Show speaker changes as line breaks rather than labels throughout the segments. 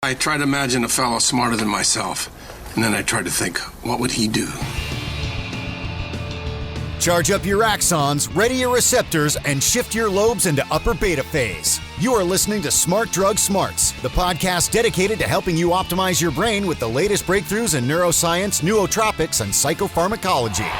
I try to imagine a fellow smarter than myself, and then I try to think, what would he do?
Charge up your axons, ready your receptors, and shift your lobes into upper beta phase. You are listening to Smart Drug Smarts, the podcast dedicated to helping you optimize your brain with the latest breakthroughs in neuroscience, nootropics, and psychopharmacology.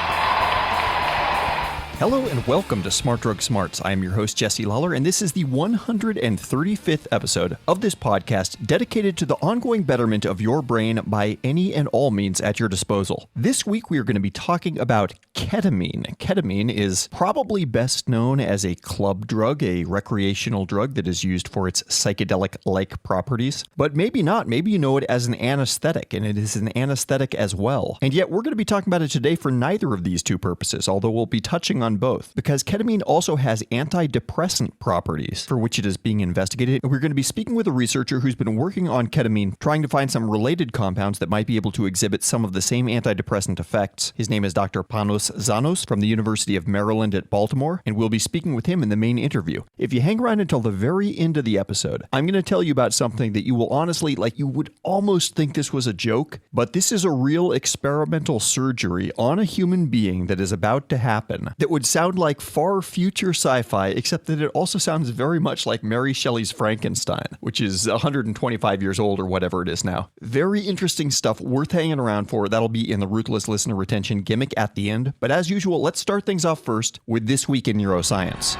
Hello and welcome to Smart Drug Smarts. I am your host, Jesse Lawler, and this is the 135th episode of this podcast dedicated to the ongoing betterment of your brain by any and all means at your disposal. This week, we are going to be talking about ketamine. Ketamine is probably best known as a club drug, a recreational drug that is used for its psychedelic-like properties. But maybe not. Maybe you know it as an anesthetic, and it is an anesthetic as well. And yet, we're going to be talking about it today for neither of these two purposes, although we'll be touching on both, because ketamine also has antidepressant properties for which it is being investigated. And we're going to be speaking with a researcher who's been working on ketamine, trying to find some related compounds that might be able to exhibit some of the same antidepressant effects. His name is Dr. Panos Zanos from the University of Maryland at Baltimore, and we'll be speaking with him in the main interview. If you hang around until the very end of the episode, I'm going to tell you about something that you will honestly, you would almost think this was a joke, but this is a real experimental surgery on a human being that is about to happen that would sound like far future sci-fi, except that it also sounds very much like Mary Shelley's Frankenstein, which is 125 years old or whatever it is now. Very interesting stuff worth hanging around for. That'll be in the Ruthless Listener Retention gimmick at the end. But as usual, let's start things off first with This Week in Neuroscience.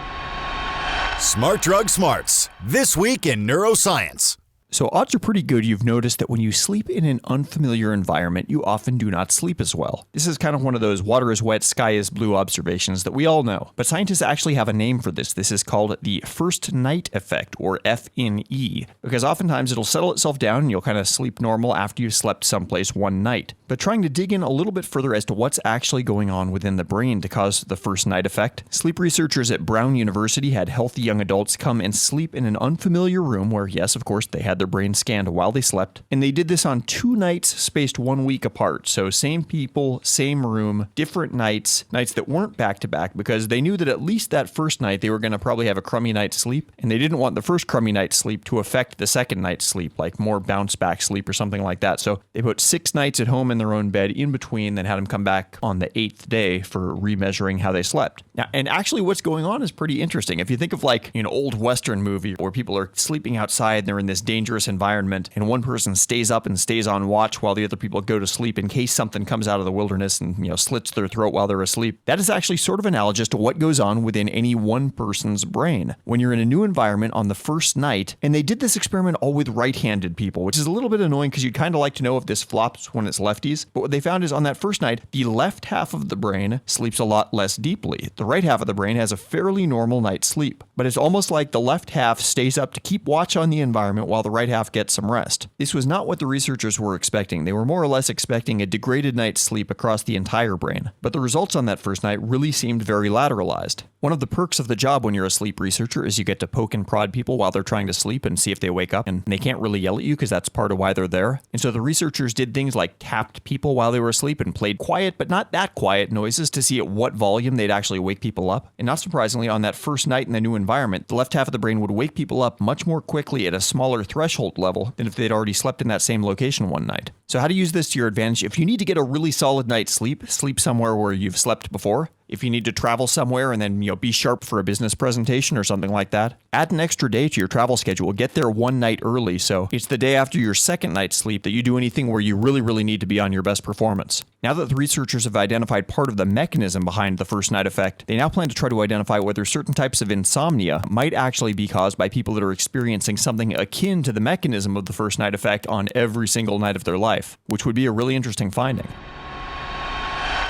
Smart Drug Smarts, This Week in Neuroscience.
So odds are pretty good you've noticed that when you sleep in an unfamiliar environment, you often do not sleep as well. This is kind of one of those water is wet, sky is blue observations that we all know. But scientists actually have a name for this. This is called the first night effect, or FNE, because oftentimes it'll settle itself down and you'll kind of sleep normal after you've slept someplace one night. But trying to dig in a little bit further as to what's actually going on within the brain to cause the first night effect, sleep researchers at Brown University had healthy young adults come and sleep in an unfamiliar room where, yes, of course, they had their brain scanned while they slept. And they did this on 2 nights spaced 1 week apart. So same people, same room, different nights that weren't back to back, because they knew that at least that first night they were going to probably have a crummy night's sleep. And they didn't want the first crummy night's sleep to affect the second night's sleep, like more bounce back sleep or something like that. So they put 6 nights at home in their own bed in between, then had them come back on the 8th day for remeasuring how they slept. Now, and actually what's going on is pretty interesting. If you think of an old Western movie where people are sleeping outside and they're in this dangerous environment, and one person stays up and stays on watch while the other people go to sleep in case something comes out of the wilderness and slits their throat while they're asleep. That is actually sort of analogous to what goes on within any one person's brain when you're in a new environment on the first night. And they did this experiment all with right-handed people, which is a little bit annoying because you'd kind of like to know if this flops when it's lefties. But what they found is on that first night, the left half of the brain sleeps a lot less deeply. The right half of the brain has a fairly normal night's sleep, but it's almost like the left half stays up to keep watch on the environment while the right half gets some rest. This was not what the researchers were expecting. They were more or less expecting a degraded night's sleep across the entire brain. But the results on that first night really seemed very lateralized. One of the perks of the job when you're a sleep researcher is you get to poke and prod people while they're trying to sleep and see if they wake up, and they can't really yell at you because that's part of why they're there. And so the researchers did things like tapped people while they were asleep and played quiet but not that quiet noises to see at what volume they'd actually wake people up. And not surprisingly, on that first night in the new environment, the left half of the brain would wake people up much more quickly at a smaller threshold level than if they'd already slept in that same location one night. So how to use this to your advantage: if you need to get a really solid night's sleep, sleep somewhere where you've slept before. If you need to travel somewhere and then, be sharp for a business presentation or something like that, add an extra day to your travel schedule. Get there 1 night early, so it's the day after your second night's sleep that you do anything where you really, really need to be on your best performance. Now that the researchers have identified part of the mechanism behind the first night effect, they now plan to try to identify whether certain types of insomnia might actually be caused by people that are experiencing something akin to the mechanism of the first night effect on every single night of their life, which would be a really interesting finding.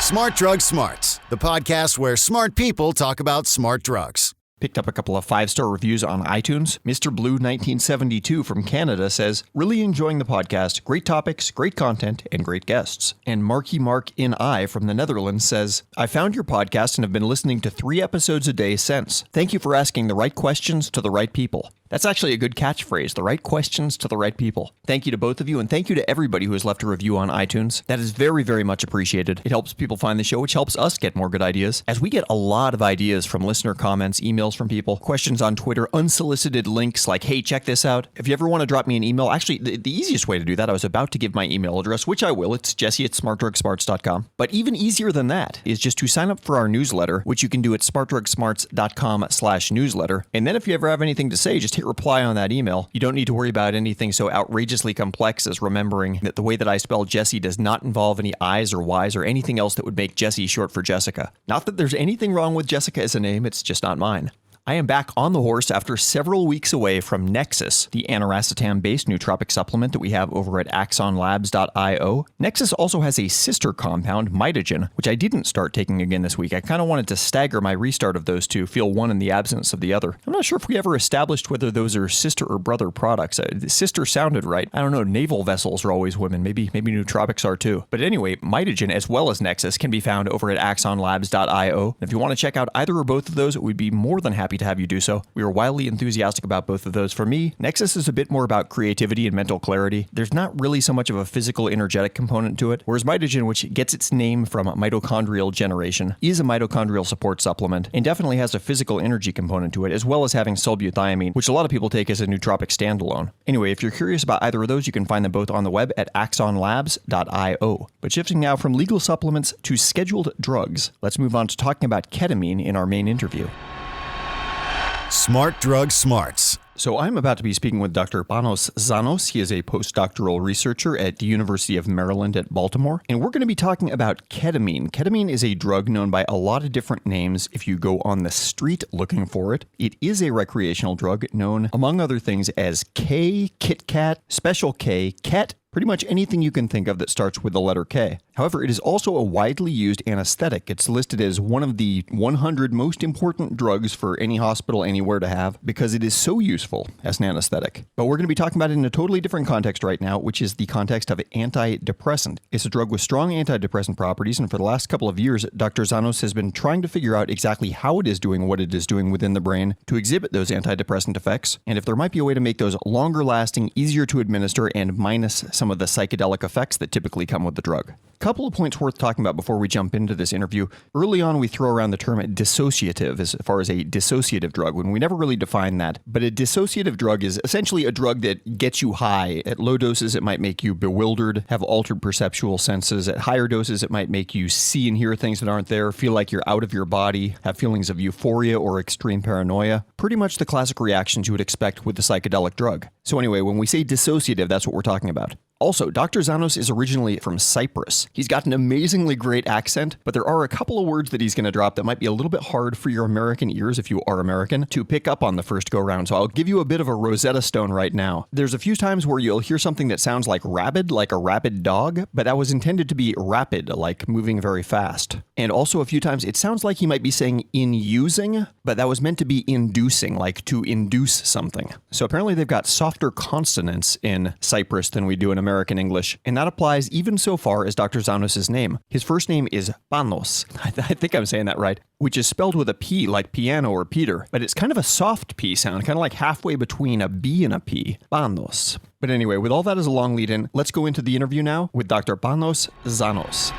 Smart Drug Smarts, the podcast where smart people talk about smart drugs.
Picked up a couple of 5-star reviews on iTunes. Mr. Blue 1972 from Canada says, really enjoying the podcast, great topics, great content, and great guests. And Marky Mark in I from the Netherlands says, I found your podcast and have been listening to 3 episodes a day since. Thank you for asking the right questions to the right people. That's actually a good catchphrase, the right questions to the right people. Thank you to both of you, and thank you to everybody who has left a review on iTunes. That is very, very much appreciated. It helps people find the show, which helps us get more good ideas, as we get a lot of ideas from listener comments, emails, emails from people, questions on Twitter, unsolicited links like, hey, check this out. If you ever want to drop me an email, actually, the easiest way to do that, I was about to give my email address, which I will. It's jesse@smartdrugsmarts.com. But even easier than that is just to sign up for our newsletter, which you can do at smartdrugsmarts.com/newsletter. And then if you ever have anything to say, just hit reply on that email. You don't need to worry about anything so outrageously complex as remembering that the way that I spell Jesse does not involve any I's or Y's or anything else that would make Jesse short for Jessica. Not that there's anything wrong with Jessica as a name, it's just not mine. I am back on the horse after several weeks away from Nexus, the aniracetam-based nootropic supplement that we have over at axonlabs.io. Nexus also has a sister compound, mitogen, which I didn't start taking again this week. I kind of wanted to stagger my restart of those two, feel one in the absence of the other. I'm not sure if we ever established whether those are sister or brother products. Sister sounded right. I don't know, naval vessels are always women. Maybe nootropics are too. But anyway, mitogen as well as Nexus can be found over at axonlabs.io. If you want to check out either or both of those, we'd be more than happy to have you do so. We are wildly enthusiastic about both of those. For me, Nexus is a bit more about creativity and mental clarity. There's not really so much of a physical energetic component to it, whereas mitogen, which gets its name from mitochondrial generation, is a mitochondrial support supplement and definitely has a physical energy component to it, as well as having sulbuthiamine, which a lot of people take as a nootropic standalone. Anyway, if you're curious about either of those, you can find them both on the web at axonlabs.io. But shifting now from legal supplements to scheduled drugs, let's move on to talking about ketamine in our main interview.
Smart Drug Smarts.
So I'm about to be speaking with Dr. Panos Zanos. He is a postdoctoral researcher at the University of Maryland at Baltimore. And we're going to be talking about ketamine. Ketamine is a drug known by a lot of different names if you go on the street looking for it. It is a recreational drug known, among other things, as K, Kit Kat, Special K, Ket, pretty much anything you can think of that starts with the letter K. However, it is also a widely used anesthetic. It's listed as one of the 100 most important drugs for any hospital anywhere to have because it is so useful as an anesthetic. But we're going to be talking about it in a totally different context right now, which is the context of antidepressant. It's a drug with strong antidepressant properties, and for the last couple of years, Dr. Zanos has been trying to figure out exactly how it is doing what it is doing within the brain to exhibit those antidepressant effects, and if there might be a way to make those longer lasting, easier to administer, and minus some of the psychedelic effects that typically come with the drug. Couple of points worth talking about before we jump into this interview. Early on, we throw around the term dissociative as far as a dissociative drug, when we never really define that. But a dissociative drug is essentially a drug that gets you high. At low doses, it might make you bewildered, have altered perceptual senses. At higher doses, it might make you see and hear things that aren't there, feel like you're out of your body, have feelings of euphoria or extreme paranoia. Pretty much the classic reactions you would expect with the psychedelic drug. So anyway, when we say dissociative, that's what we're talking about. Also, Dr. Zanos is originally from Cyprus. He's got an amazingly great accent, but there are a couple of words that he's going to drop that might be a little bit hard for your American ears, if you are American, to pick up on the first go-round. So I'll give you a bit of a Rosetta Stone right now. There's a few times where you'll hear something that sounds like rabid, like a rabid dog, but that was intended to be rapid, like moving very fast. And also a few times it sounds like he might be saying in using, but that was meant to be inducing, like to induce something. So apparently they've got softer consonants in Cyprus than we do in American English, and that applies even so far as Dr. Zanos' name. His first name is Panos. I think I'm saying that right, which is spelled with a P like piano or Peter, but it's kind of a soft P sound, kind of like halfway between a B and a P. Panos. But anyway, with all that as a long lead in, let's go into the interview now with Dr. Panos Zanos.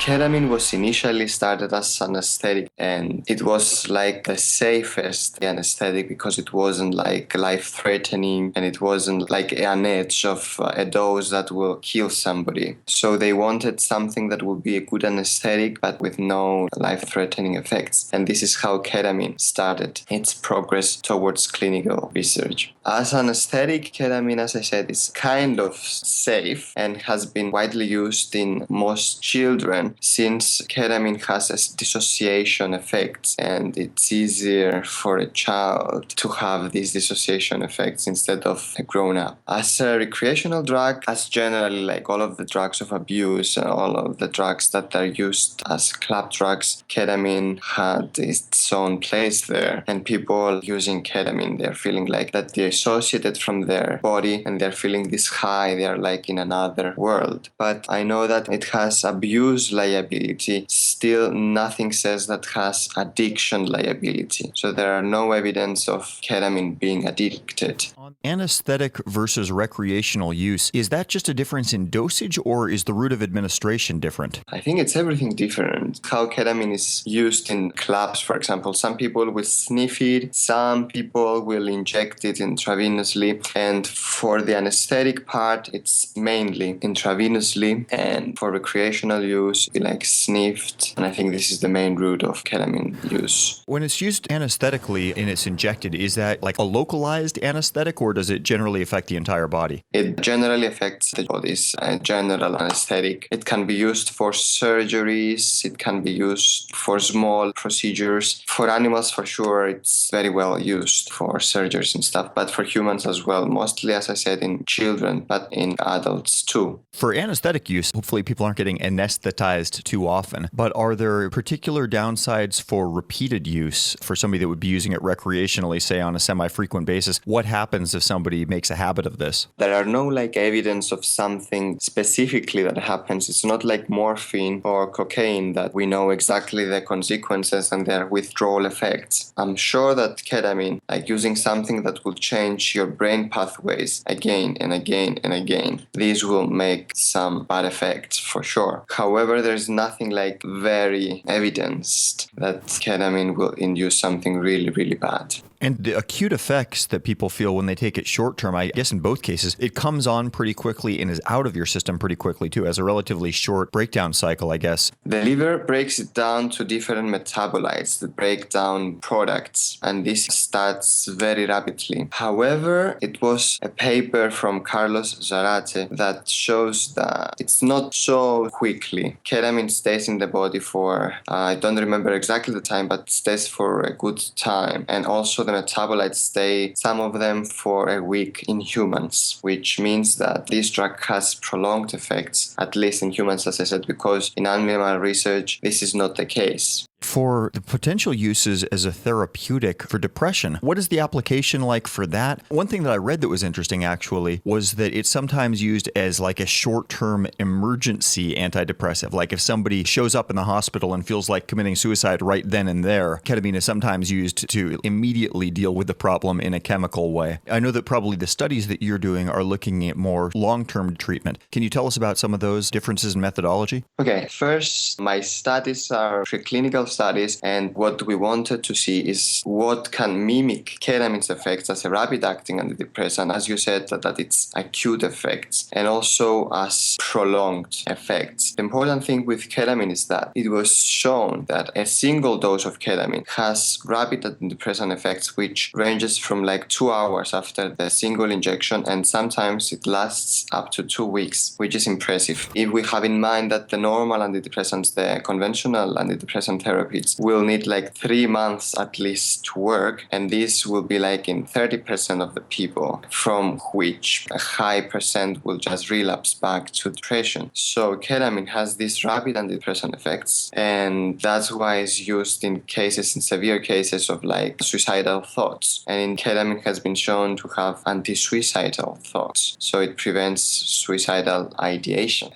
Ketamine was initially started as anesthetic, and it was like the safest anesthetic because it wasn't like life-threatening and it wasn't like an edge of a dose that will kill somebody. So they wanted something that would be a good anesthetic but with no life-threatening effects. And this is how ketamine started its progress towards clinical research. As anesthetic, ketamine, as I said, is kind of safe and has been widely used in most children, since ketamine has a dissociation effects and it's easier for a child to have these dissociation effects instead of a grown-up. As a recreational drug, as generally like all of the drugs of abuse and all of the drugs that are used as club drugs, ketamine had its own place there, and people using ketamine, they're feeling like that they're dissociated from their body and they're feeling this high, they're like in another world. But I know that it has abuse liability, still nothing says that has addiction liability. So there are no evidence of ketamine being addicted.
Anesthetic versus recreational use, is that just a difference in dosage or is the route of administration different?
I think it's everything different. How ketamine is used in clubs, for example. Some people will sniff it, some people will inject it intravenously, and for the anesthetic part, it's mainly intravenously, and for recreational use, it like sniffed, and I think this is the main route of ketamine use.
When it's used anesthetically and it's injected, is that like a localized anesthetic or does it generally affect the entire body?
It generally affects the body's general anesthetic. It can be used for surgeries, it can be used for small procedures. For animals, for sure, it's very well used for surgeries and stuff, but for humans as well, mostly, as I said, in children, but in adults too.
For anesthetic use, hopefully people aren't getting anesthetized too often, but are there particular downsides for repeated use for somebody that would be using it recreationally, say on a semi-frequent basis? What happens if somebody makes a habit of this?
There are no like evidence of something specifically that happens. It's not like morphine or cocaine that we know exactly the consequences and their withdrawal effects. I'm sure that ketamine, like using something that will change your brain pathways again and again and again, these will make some bad effects for sure. However, there's nothing like very evidenced that ketamine will induce something really, really bad.
And the acute effects that people feel when they take it short term, I guess in both cases, it comes on pretty quickly and is out of your system pretty quickly too, as a relatively short breakdown cycle, I guess.
The liver breaks it down to different metabolites that break down products, and this starts very rapidly. However, it was a paper from Carlos Zarate that shows that it's not so quickly. Ketamine stays in the body for, I don't remember exactly the time, but stays for a good time. And also the metabolites stay, some of them for a week in humans, which means that this drug has prolonged effects, at least in humans, as I said, because in animal research, this is not the case.
For the potential uses as a therapeutic for depression, what is the application like for that? One thing that I read that was interesting actually was that it's sometimes used as like a short-term emergency antidepressive. Like if somebody shows up in the hospital and feels like committing suicide right then and there, ketamine is sometimes used to immediately deal with the problem in a chemical way. I know that probably the studies that you're doing are looking at more long-term treatment. Can you tell us about some of those differences in methodology?
Okay, first, my studies are preclinical studies, and what we wanted to see is what can mimic ketamine's effects as a rapid-acting antidepressant, as you said, that its acute effects, and also as prolonged effects. The important thing with ketamine is that it was shown that a single dose of ketamine has rapid antidepressant effects, which ranges from like 2 hours after the single injection, and sometimes it lasts up to 2 weeks, which is impressive. If we have in mind that the normal antidepressants, the conventional antidepressant therapies, will need like 3 months at least to work, and this will be like in 30% of the people, from which a high percent will just relapse back to depression. So ketamine has these rapid antidepressant effects, and that's why it's used in severe cases of like suicidal thoughts. And ketamine has been shown to have anti-suicidal thoughts, so it prevents suicidal ideation.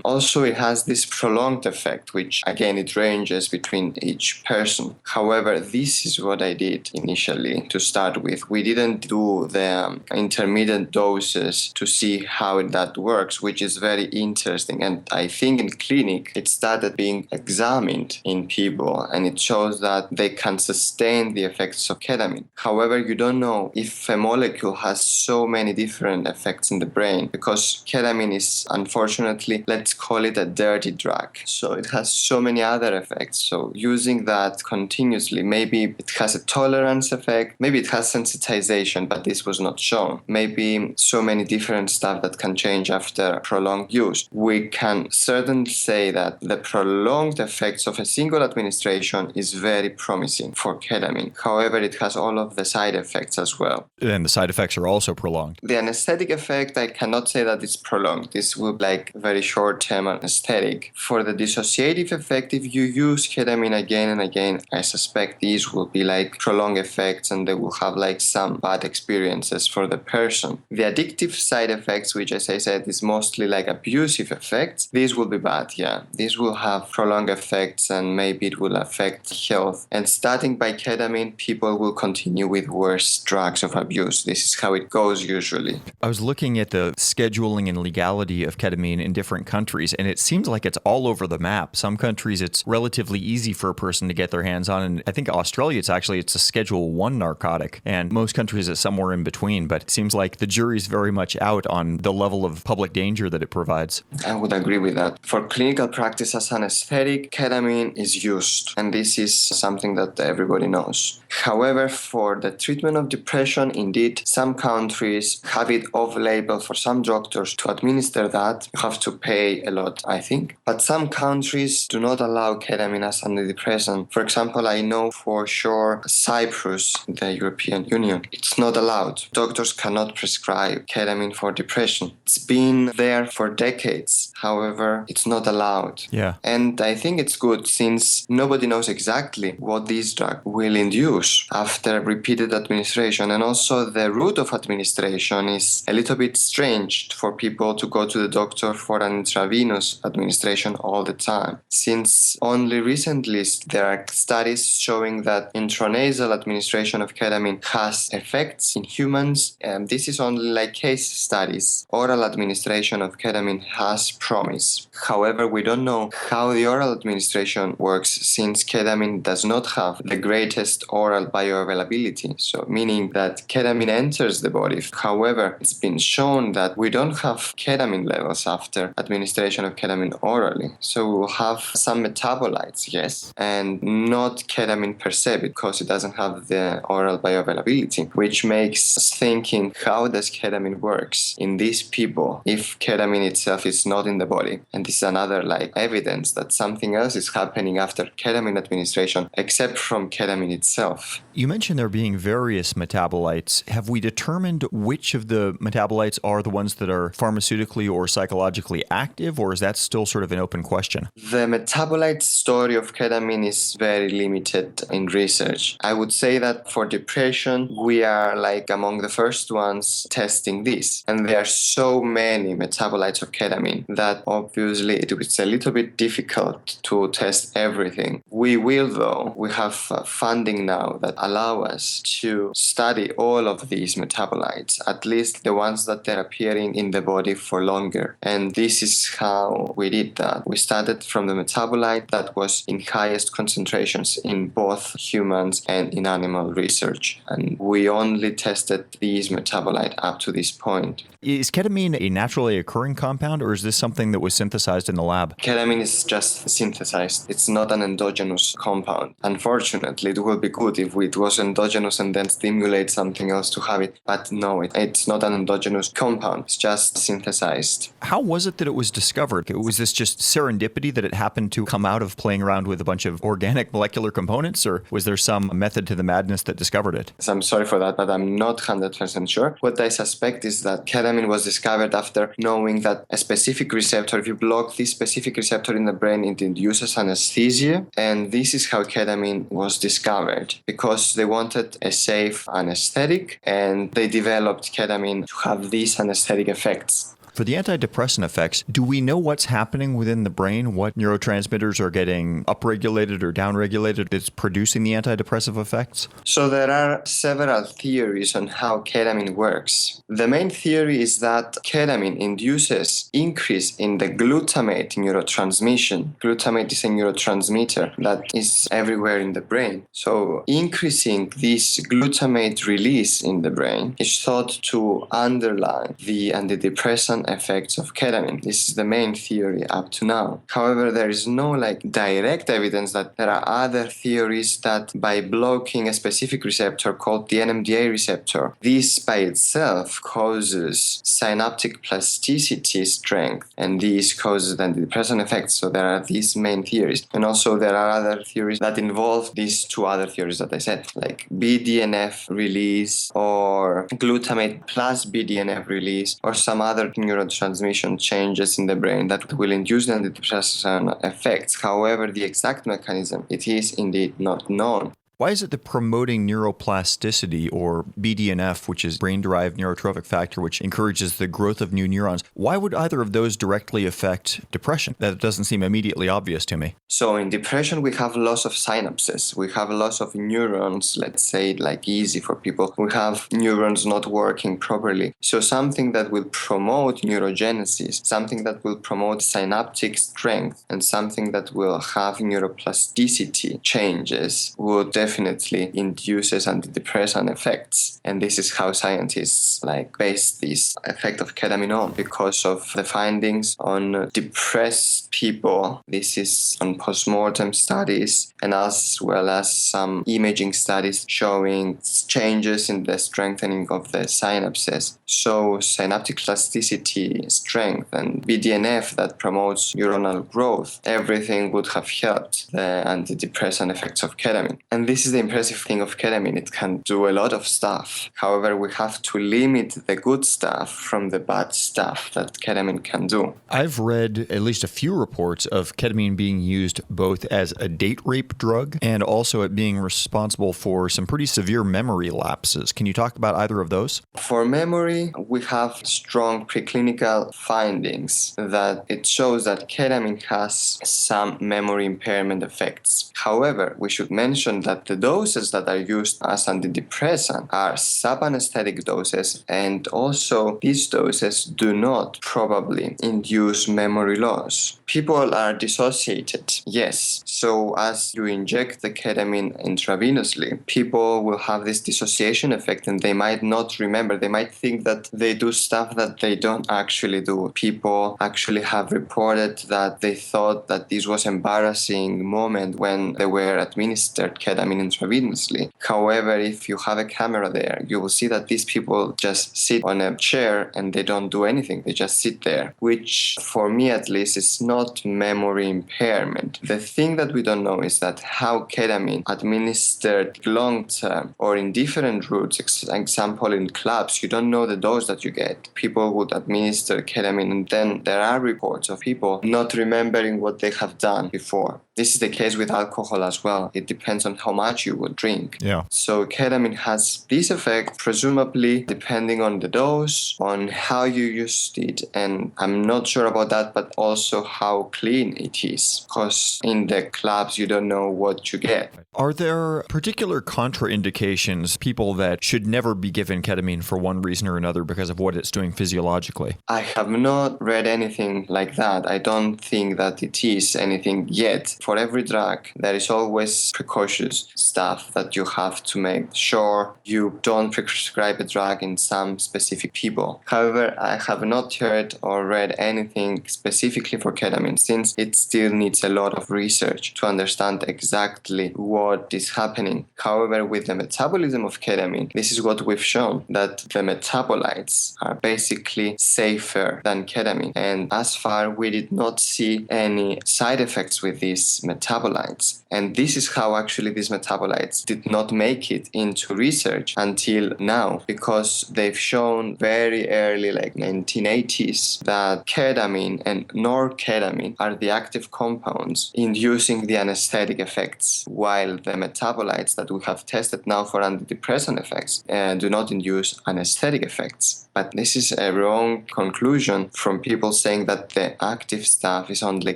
Also, it has this prolonged effect, which again it ranges between each person. However, this is what I did initially to start with. We didn't do the intermediate doses to see how that works, which is very interesting. And I think in clinic, it started being examined in people, and it shows that they can sustain the effects of ketamine. However, you don't know if a molecule has so many different effects in the brain, because ketamine is, unfortunately, let's call it a dirty drug. So it has so many other effects. So using that continuously, maybe it has a tolerance effect, maybe it has sensitization, but this was not shown. Maybe so many different stuff that can change after prolonged use. We can certainly say that the prolonged effects of a single administration is very promising for ketamine. However, it has all of the side effects as well.
And the side effects are also prolonged.
The anesthetic effect, I cannot say that it's prolonged. This will be like very short-term anesthetic. For the dissociative effect, if you use ketamine ketamine again and again, I suspect these will be like prolonged effects and they will have like some bad experiences for the person. The addictive side effects, which as I said is mostly like abusive effects, these will be bad, yeah. These will have prolonged effects and maybe it will affect health. And starting by ketamine, people will continue with worse drugs of abuse. This is how it goes usually.
I was looking at the scheduling and legality of ketamine in different countries, and it seems like it's all over the map. Some countries it's relatively easy for a person to get their hands on, and I think Australia it's a Schedule 1 narcotic, and most countries it's somewhere in between, but it seems like the jury's very much out on the level of public danger that it provides.
I would agree with that. For clinical practice as anesthetic, ketamine is used, and this is something that everybody knows. However, for the treatment of depression, indeed, some countries have it off-label for some doctors to administer that. You have to pay a lot, I think. But some countries do not allow ketamine as antidepressant. For example, I know for sure Cyprus, the European Union, it's not allowed. Doctors cannot prescribe ketamine for depression. It's been there for decades. However, it's not allowed.
Yeah.
And I think it's good since nobody knows exactly what this drug will induce after repeated administration. And also the route of administration is a little bit strange for people to go to the doctor for an intravenous administration all the time. Since only recently there are studies showing that intranasal administration of ketamine has effects in humans, and this is only like case studies. Oral administration of ketamine has promise. However, we don't know how the oral administration works since ketamine does not have the greatest oral bioavailability. So meaning that ketamine enters the body. However, it's been shown that we don't have ketamine levels after administration of ketamine orally. So we'll have some metabolites, yes, and not ketamine per se because it doesn't have the oral bioavailability, which makes us thinking how does ketamine works in these people if ketamine itself is not in the body. And this is another like evidence that something else is happening after ketamine administration except from ketamine itself.
You mentioned there being various metabolites. Have we determined which of the metabolites are the ones that are pharmaceutically or psychologically active, or is that still sort of an open question?
The metabolite story of ketamine is very limited in research. I would say that for depression, we are like among the first ones testing this. And there are so many metabolites of ketamine that obviously it's a little bit difficult to test everything. We will though. We have funding now that allow us to study all of these metabolites, at least the ones that are appearing in the body for longer. And this is how we did that. We started from the metabolite that was in highest concentrations in both humans and in animal research. And we only tested these metabolites up to this point.
Is ketamine a naturally occurring compound, or is this something that was synthesized in the lab?
Ketamine is just synthesized. It's not an endogenous compound. Unfortunately, it would be good if it was endogenous and then stimulate something else to have it. But no, it's not an endogenous compound. It's just synthesized.
How was it that it was discovered? Was this just serendipity that it happened to come out of playing around with a bunch of organic molecular components, or was there some method to the madness that discovered it?
So I'm sorry for that, but I'm not 100% sure. What I suspect is that ketamine was discovered after knowing that a specific receptor, if you block this specific receptor in the brain, it induces anesthesia. And this is how ketamine was discovered, because they wanted a safe anesthetic and they developed ketamine to have these anesthetic effects.
For the antidepressant effects, do we know what's happening within the brain? What neurotransmitters are getting upregulated or downregulated that's producing the antidepressive effects?
So there are several theories on how ketamine works. The main theory is that ketamine induces increase in the glutamate neurotransmission. Glutamate is a neurotransmitter that is everywhere in the brain. So increasing this glutamate release in the brain is thought to underline the antidepressant effects of ketamine. This is the main theory up to now. However, there is no direct evidence that there are other theories that by blocking a specific receptor called the NMDA receptor, this by itself causes synaptic plasticity strength, and this causes antidepressant effects. So there are these main theories. And also there are other theories that involve these two other theories that I said, like BDNF release or glutamate plus BDNF release or some other neurotransmitter neurotransmission changes in the brain that will induce the antidepressant effects. However, the exact mechanism, it is indeed not known.
Why is it that promoting neuroplasticity, or BDNF, which is brain-derived neurotrophic factor, which encourages the growth of new neurons, why would either of those directly affect depression? That doesn't seem immediately obvious to me.
So in depression, we have loss of synapses. We have loss of neurons, let's say like easy for people. We have neurons not working properly. So something that will promote neurogenesis, something that will promote synaptic strength, and something that will have neuroplasticity changes would definitely induces antidepressant effects. And this is how scientists base this effect of ketamine on, because of the findings on depressed people. This is on postmortem studies, and as well as some imaging studies showing changes in the strengthening of the synapses. So synaptic plasticity, strength, and BDNF that promotes neuronal growth, everything would have helped the antidepressant effects of ketamine. And this is the impressive thing of ketamine. It can do a lot of stuff. However, we have to limit the good stuff from the bad stuff that ketamine can do.
I've read at least a few reports of ketamine being used both as a date rape drug and also it being responsible for some pretty severe memory lapses. Can you talk about either of those?
For memory, we have strong preclinical findings that it shows that ketamine has some memory impairment effects. However, we should mention that the doses that are used as antidepressant are subanesthetic doses, and also these doses do not probably induce memory loss. People are dissociated, yes. So as you inject the ketamine intravenously, people will have this dissociation effect and they might not remember. They might think that they do stuff that they don't actually do. People actually have reported that they thought that this was an embarrassing moment when they were administered ketamine intravenously. However, if you have a camera there, you will see that these people just sit on a chair and they don't do anything. They just sit there, which for me at least is not memory impairment. The thing that we don't know is that how ketamine administered long-term or in different routes, example in clubs, you don't know the dose that you get. People would administer ketamine and then there are reports of people not remembering what they have done before. This is the case with alcohol as well. It depends on how much you would drink.
Yeah.
So ketamine has this effect, presumably depending on the dose, on how you used it, and I'm not sure about that, but also how clean it is. Because in the clubs, you don't know what you get.
Are there particular contraindications, people that should never be given ketamine for one reason or another because of what it's doing physiologically?
I have not read anything like that. I don't think that it is anything yet. For every drug, there is always precautious stuff that you have to make sure you don't prescribe a drug in some specific people. However, I have not heard or read anything specifically for ketamine, since it still needs a lot of research to understand exactly what is happening. However, with the metabolism of ketamine, this is what we've shown, that the metabolites are basically safer than ketamine. And as far, we did not see any side effects with these metabolites. And this is how actually these metabolites did not make it into research until now, because they've shown very early, like 1980s, that ketamine and norketamine are the active compounds inducing the anesthetic effects, while the metabolites that we have tested now for antidepressant effects do not induce anesthetic effects. But this is a wrong conclusion from people saying that the active stuff is only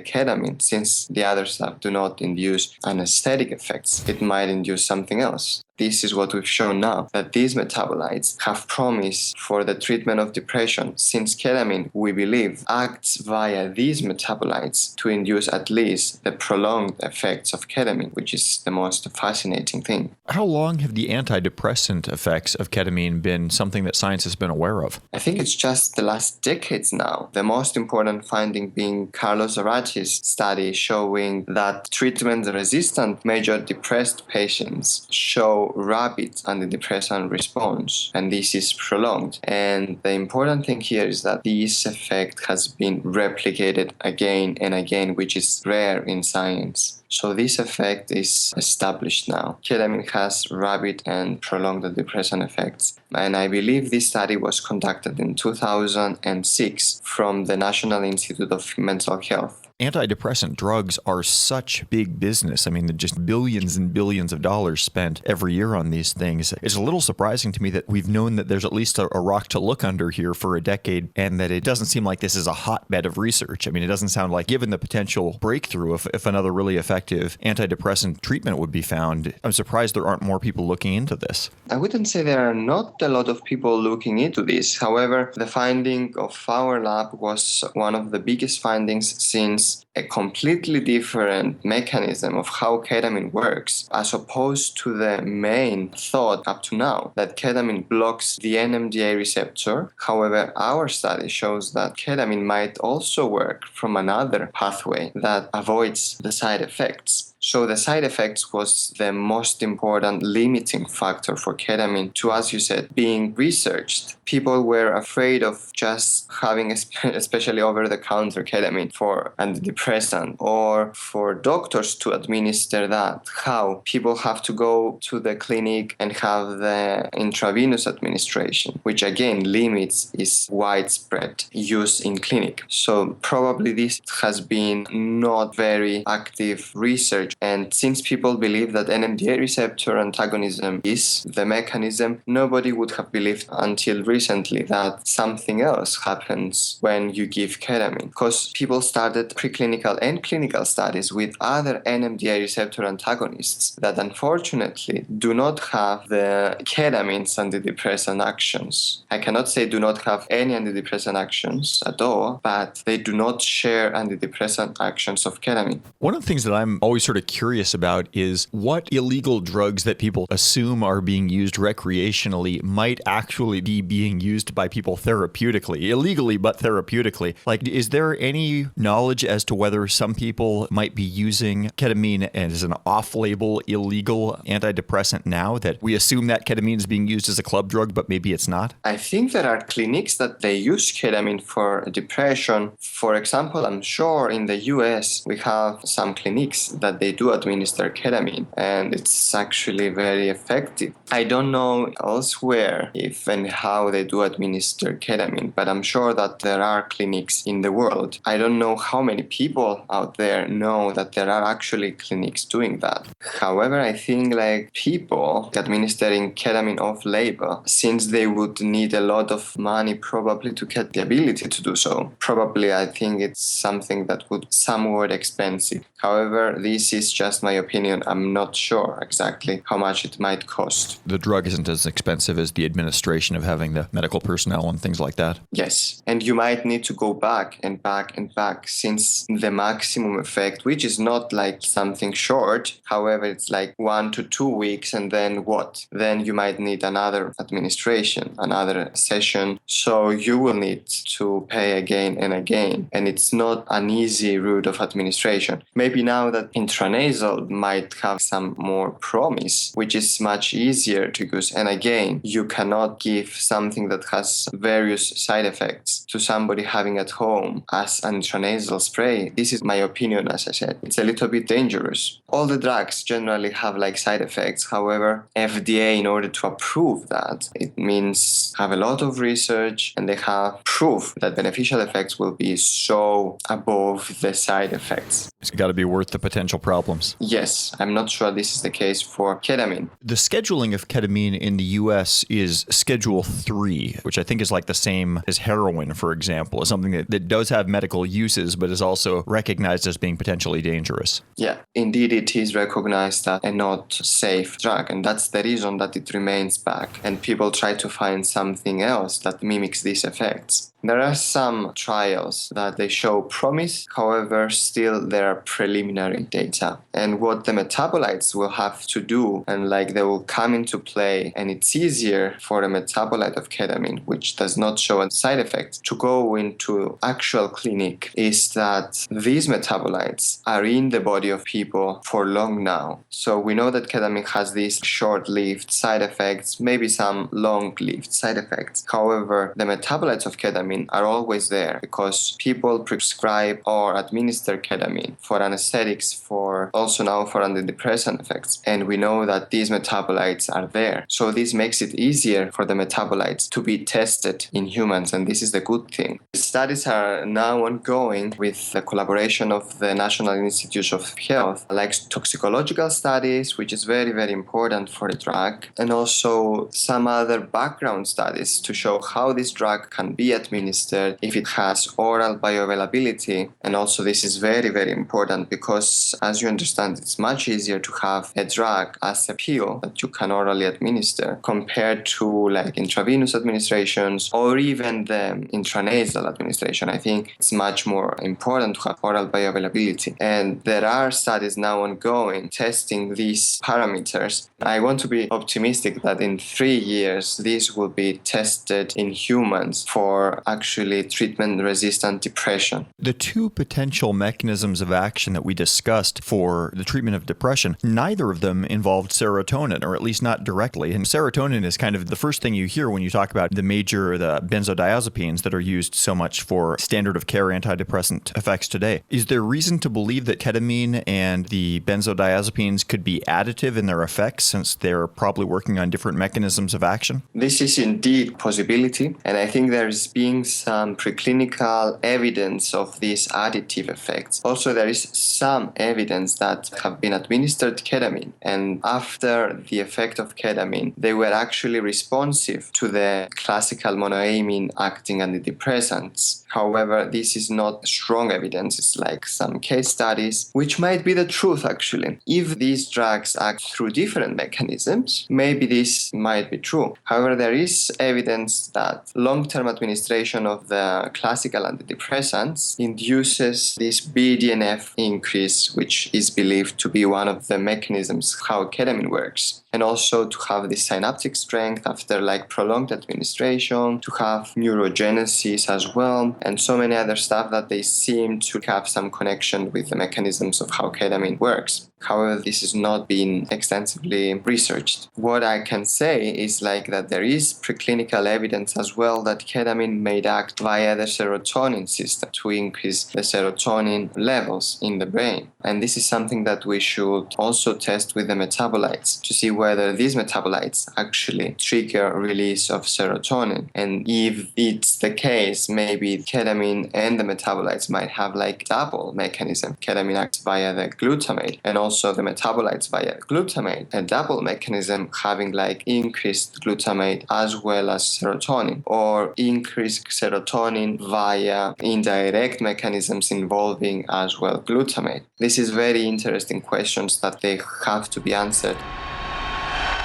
ketamine, since the other stuff do not induce anesthetic effects. It might induce something else. This is what we've shown now, that these metabolites have promise for the treatment of depression, since ketamine, we believe, acts via these metabolites to induce at least the prolonged effects of ketamine, which is the most fascinating thing.
How long have the antidepressant effects of ketamine been something that science has been aware of?
I think it's just the last decades now. The most important finding being Carlos Zarati's study showing that treatment-resistant major depressed patients show show rapid antidepressant response, and this is prolonged. And the important thing here is that this effect has been replicated again and again, which is rare in science. So this effect is established now. Ketamine has rapid and prolonged antidepressant effects. And I believe this study was conducted in 2006 from the National Institute of Mental Health.
Antidepressant drugs are such big business. I mean, just billions and billions of dollars spent every year on these things. It's a little surprising to me that we've known that there's at least a rock to look under here for a decade, and that it doesn't seem like this is a hotbed of research. I mean, it doesn't sound like, given the potential breakthrough, if another really effective antidepressant treatment would be found, I'm surprised there aren't more people looking into this.
I wouldn't say there are not a lot of people looking into this. However, the finding of our lab was one of the biggest findings, since a completely different mechanism of how ketamine works, as opposed to the main thought up to now that ketamine blocks the NMDA receptor. However, our study shows that ketamine might also work from another pathway that avoids the side effects. So the side effects was the most important limiting factor for ketamine to, as you said, being researched. People were afraid of just having especially over-the-counter ketamine for antidepressant, or for doctors to administer that. How? People have to go to the clinic and have the intravenous administration, which again limits its widespread use in clinic. So probably this has been not very active research. And since people believe that NMDA receptor antagonism is the mechanism, nobody would have believed until recently that something else happens when you give ketamine. Because people started preclinical and clinical studies with other NMDA receptor antagonists that unfortunately do not have the ketamine's antidepressant actions. I cannot say do not have any antidepressant actions at all, but they do not share antidepressant actions of ketamine.
One of the things that I'm always sort of curious about is what illegal drugs that people assume are being used recreationally might actually be being used by people therapeutically, illegally but therapeutically. Like, is there any knowledge as to whether some people might be using ketamine as an off-label illegal antidepressant now, that we assume that ketamine is being used as a club drug, but maybe it's not?
I think there are clinics that they use ketamine for depression. For example, I'm sure in the US we have some clinics that they do administer ketamine, and it's actually very effective. I don't know elsewhere if and how they do administer ketamine, but I'm sure that there are clinics in the world. I don't know how many people out there know that there are actually clinics doing that. However, I think like people administering ketamine off-label, since they would need a lot of money probably to get the ability to do so, probably I think it's something that would somewhat expensive. However, this is just my opinion. I'm not sure exactly how much it might cost.
The drug isn't as expensive as the administration of having the medical personnel and things like that.
Yes, and you might need to go back and back and back, since the maximum effect, which is not like something short, however, it's like 1 to 2 weeks, and then what? Then you might need another administration, another session, so you will need to pay again and again, and it's not an easy route of administration. Maybe now that intranasal might have some more promise, which is much easier to use, and again, you cannot give something that has various side effects to somebody having at home as an intranasal spray. This is my opinion, as I said. It's a little bit dangerous. All the drugs generally have like side effects. However, FDA, in order to approve that, it means have a lot of research, and they have proof that beneficial effects will be so above the side effects.
It's got to be worth the potential problems.
Yes, I'm not sure this is the case for ketamine.
The scheduling of ketamine in the US is Schedule 3, which I think is like the same as heroin, for example, is something that does have medical uses, but is also recognized as being potentially dangerous.
Yeah, indeed it is recognized as a not safe drug, and that's the reason that it remains back, and people try to find something else that mimics these effects. There are some trials that they show promise, however, still there are preliminary data. And what the metabolites will have to do, and they will come into play, and it's easier for a metabolite of ketamine, which does not show a side effect, to go into actual clinic, is that these metabolites are in the body of people for long now. So we know that ketamine has these short-lived side effects, maybe some long-lived side effects. However, the metabolites of ketamine are always there because people prescribe or administer ketamine for anesthetics, for also now for antidepressant effects. And we know that these metabolites are there. So this makes it easier for the metabolites to be tested in humans, and this is the good thing. Studies are now ongoing with the collaboration of the National Institutes of Health, like toxicological studies, which is very, very important for the drug, and also some other background studies to show how this drug can be administered, if it has oral bioavailability. And also this is very, very important because, as you understand, it's much easier to have a drug as a pill that you can orally administer compared to intravenous administrations or even the intranasal administration. I think it's much more important to have oral bioavailability. And there are studies now ongoing testing these parameters. I want to be optimistic that in 3 years this will be tested in humans for actually treatment-resistant depression.
The two potential mechanisms of action that we discussed for the treatment of depression, neither of them involved serotonin, or at least not directly. And serotonin is kind of the first thing you hear when you talk about the benzodiazepines that are used so much for standard of care antidepressant effects today. Is there reason to believe that ketamine and the benzodiazepines could be additive in their effects since they're probably working on different mechanisms of action?
This is indeed a possibility, and I think there's been some preclinical evidence of these additive effects. Also, there is some evidence that have been administered ketamine, and after the effect of ketamine, they were actually responsive to the classical monoamine acting antidepressants. However, this is not strong evidence. It's like some case studies, which might be the truth actually. If these drugs act through different mechanisms, maybe this might be true. However, there is evidence that long-term administration of the classical antidepressants induces this BDNF increase, which is believed to be one of the mechanisms how ketamine works. And also to have this synaptic strength after prolonged administration, to have neurogenesis as well, and so many other stuff that they seem to have some connection with the mechanisms of how ketamine works. However, this has not been extensively researched. What I can say is that there is preclinical evidence as well that ketamine may act via the serotonin system to increase the serotonin levels in the brain. And this is something that we should also test with the metabolites to see whether these metabolites actually trigger release of serotonin. And if it's the case, maybe ketamine and the metabolites might have double mechanism. Ketamine acts via the glutamate and also the metabolites via glutamate, a double mechanism having increased glutamate as well as serotonin, or increased serotonin via indirect mechanisms involving as well glutamate. This is very interesting questions that they have to be answered.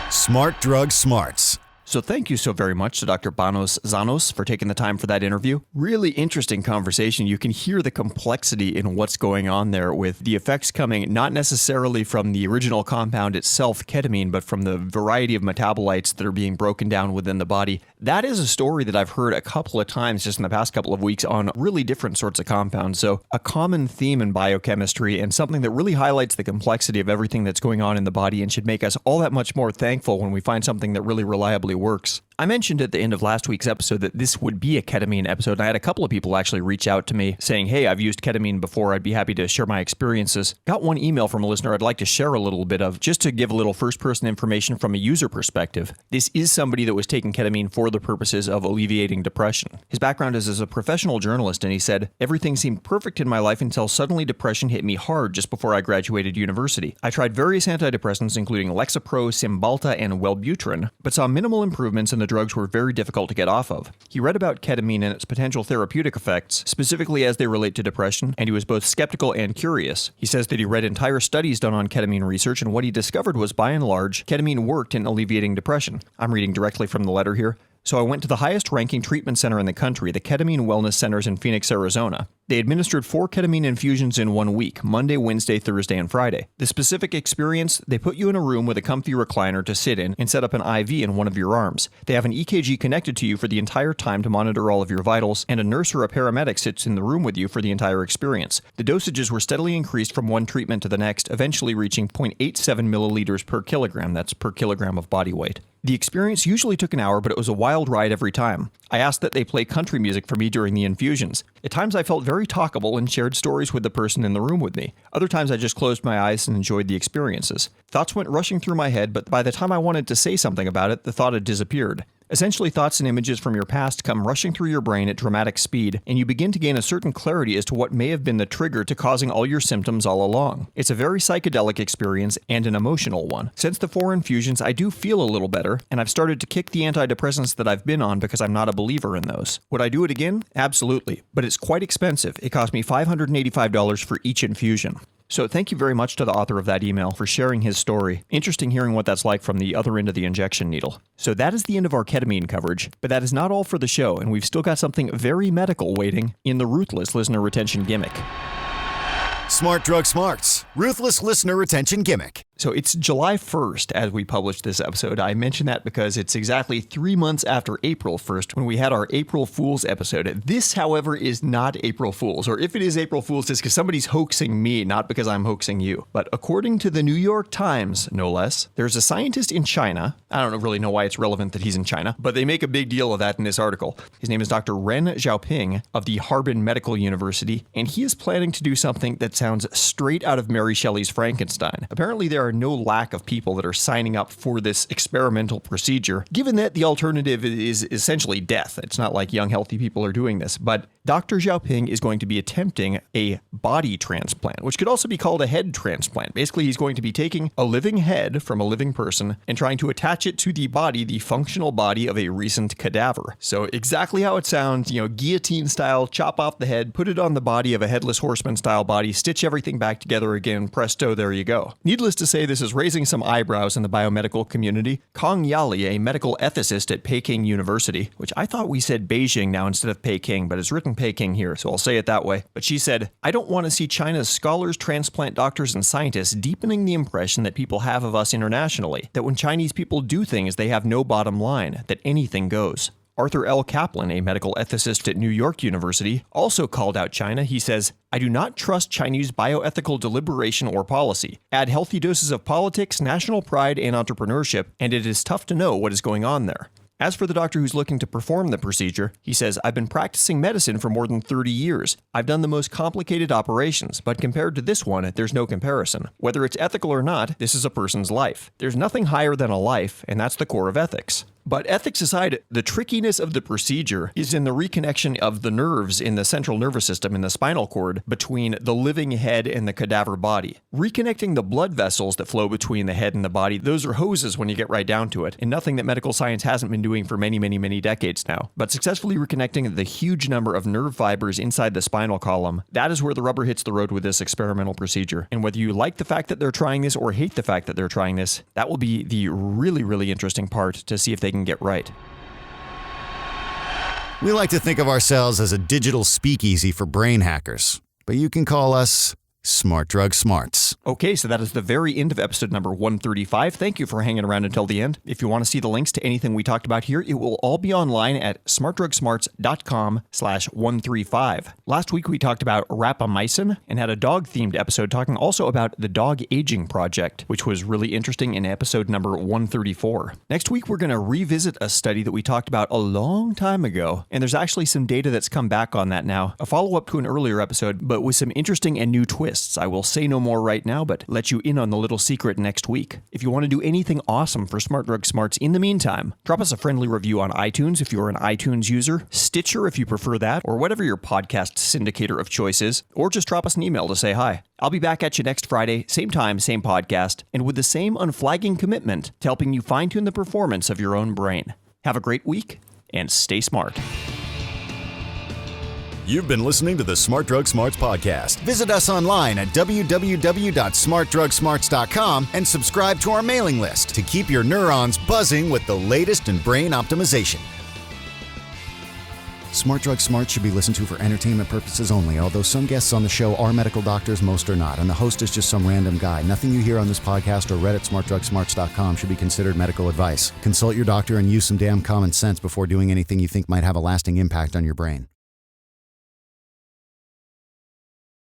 Smart Drug Smarts.
So thank you so very much to Dr. Panos Zanos for taking the time for that interview. Really interesting conversation. You can hear the complexity in what's going on there with the effects coming not necessarily from the original compound itself, ketamine, but from the variety of metabolites that are being broken down within the body. That is a story that I've heard a couple of times just in the past couple of weeks on really different sorts of compounds. So a common theme in biochemistry and something that really highlights the complexity of everything that's going on in the body and should make us all that much more thankful when we find something that really reliably works. I mentioned at the end of last week's episode that this would be a ketamine episode, and I had a couple of people actually reach out to me saying, hey, I've used ketamine before, I'd be happy to share my experiences. Got one email from a listener I'd like to share a little bit of, just to give a little first-person information from a user perspective. This is somebody that was taking ketamine for the purposes of alleviating depression. His background is as a professional journalist, and he said, everything seemed perfect in my life until suddenly depression hit me hard just before I graduated university. I tried various antidepressants, including Lexapro, Cymbalta, and Wellbutrin, but saw minimal improvements in the drugs were very difficult to get off of. He read about ketamine and its potential therapeutic effects, specifically as they relate to depression, and he was both skeptical and curious. He says that he read entire studies done on ketamine research, and what he discovered was, by and large, ketamine worked in alleviating depression. I'm reading directly from the letter here. So I went to the highest-ranking treatment center in the country, the Ketamine Wellness Centers in Phoenix, Arizona. They administered 4 ketamine infusions in 1 week, Monday, Wednesday, Thursday, and Friday. The specific experience, they put you in a room with a comfy recliner to sit in and set up an IV in one of your arms. They have an EKG connected to you for the entire time to monitor all of your vitals, and a nurse or a paramedic sits in the room with you for the entire experience. The dosages were steadily increased from one treatment to the next, eventually reaching 0.87 milliliters per kilogram. That's per kilogram of body weight. The experience usually took an hour, but it was a wild ride every time. I asked that they play country music for me during the infusions. At times I felt very talkable and shared stories with the person in the room with me. Other times I just closed my eyes and enjoyed the experiences. Thoughts went rushing through my head, but by the time I wanted to say something about it, the thought had disappeared. Essentially, thoughts and images from your past come rushing through your brain at dramatic speed, and you begin to gain a certain clarity as to what may have been the trigger to causing all your symptoms all along. It's a very psychedelic experience and an emotional one. Since the 4 infusions, I do feel a little better, and I've started to kick the antidepressants that I've been on because I'm not a believer in those. Would I do it again? Absolutely. But it's quite expensive. It cost me $585 for each infusion. So thank you very much to the author of that email for sharing his story. Interesting hearing what that's like from the other end of the injection needle. So that is the end of our ketamine coverage, but that is not all for the show, and we've still got something very medical waiting in the Ruthless Listener Retention Gimmick.
Smart Drug Smarts, Ruthless Listener Retention Gimmick.
So it's July 1st as we publish this episode. I mention that because it's exactly 3 months after April 1st when we had our April Fool's episode. This, however, is not April Fool's, or if it is April Fool's, it's because somebody's hoaxing me, not because I'm hoaxing you. But according to the New York Times, no less, there's a scientist in China. I don't really know why it's relevant that he's in China, but they make a big deal of that in this article. His name is Dr. Ren Xiaoping of the Harbin Medical University, and he is planning to do something that sounds straight out of Mary Shelley's Frankenstein. Apparently, there are no lack of people that are signing up for this experimental procedure, given that the alternative is essentially death. It's not like young, healthy people are doing this, but Dr. Xiaoping is going to be attempting a body transplant, which could also be called a head transplant. Basically, he's going to be taking a living head from a living person and trying to attach it to the body, the functional body of a recent cadaver. So exactly how it sounds, guillotine style, chop off the head, put it on the body of a headless horseman style body, stitch everything back together again, presto, there you go. Needless to say, this is raising some eyebrows in the biomedical community. Kong Yali, a medical ethicist at Peking University, which I thought we said Beijing now instead of Peking, but it's written Peking here, so I'll say it that way. But she said, I don't want to see China's scholars, transplant doctors, and scientists deepening the impression that people have of us internationally, that when Chinese people do things, they have no bottom line, that anything goes. Arthur L. Kaplan, a medical ethicist at New York University, also called out China. He says, I do not trust Chinese bioethical deliberation or policy. Add healthy doses of politics, national pride, and entrepreneurship, and it is tough to know what is going on there. As for the doctor who's looking to perform the procedure, he says, I've been practicing medicine for more than 30 years. I've done the most complicated operations, but compared to this one, there's no comparison. Whether it's ethical or not, this is a person's life. There's nothing higher than a life, and that's the core of ethics. But ethics aside, the trickiness of the procedure is in the reconnection of the nerves in the central nervous system in the spinal cord between the living head and the cadaver body. Reconnecting the blood vessels that flow between the head and the body, those are hoses when you get right down to it, and nothing that medical science hasn't been doing for many decades now. But successfully reconnecting the huge number of nerve fibers inside the spinal column, that is where the rubber hits the road with this experimental procedure. And whether you like the fact that they're trying this or hate the fact that they're trying this, that will be the really interesting part to see if they can get right.
We like to think of ourselves as a digital speakeasy for brain hackers, but you can call us Smart Drug Smarts.
Okay, so that is the very end of episode number 135. Thank you for hanging around until the end. If you want to see the links to anything we talked about here, it will all be online at smartdrugsmarts.com/135. Last week we talked about rapamycin and had a dog-themed episode talking also about the Dog Aging Project, which was really interesting in episode number 134. Next week we're going to revisit a study that we talked about a long time ago, and there's actually some data that's come back on that now. A follow-up to an earlier episode, but with some interesting and new twists. I will say no more right now, but let you in on the little secret next week. If you want to do anything awesome for Smart Drug Smarts in the meantime, drop us a friendly review on iTunes if you're an iTunes user, Stitcher if you prefer that, or whatever your podcast syndicator of choice is, or just drop us an email to say hi. I'll be back at you next Friday, same time, same podcast, and with the same unflagging commitment to helping you fine-tune the performance of your own brain. Have a great week, and stay smart.
You've been listening to the Smart Drug Smarts podcast. Visit us online at www.smartdrugsmarts.com and subscribe to our mailing list to keep your neurons buzzing with the latest in brain optimization. Smart Drug Smart should be listened to for entertainment purposes only, although some guests on the show are medical doctors, most are not, and the host is just some random guy. Nothing you hear on this podcast or read at smartdrugsmarts.com should be considered medical advice. Consult your doctor and use some damn common sense before doing anything you think might have a lasting impact on your brain.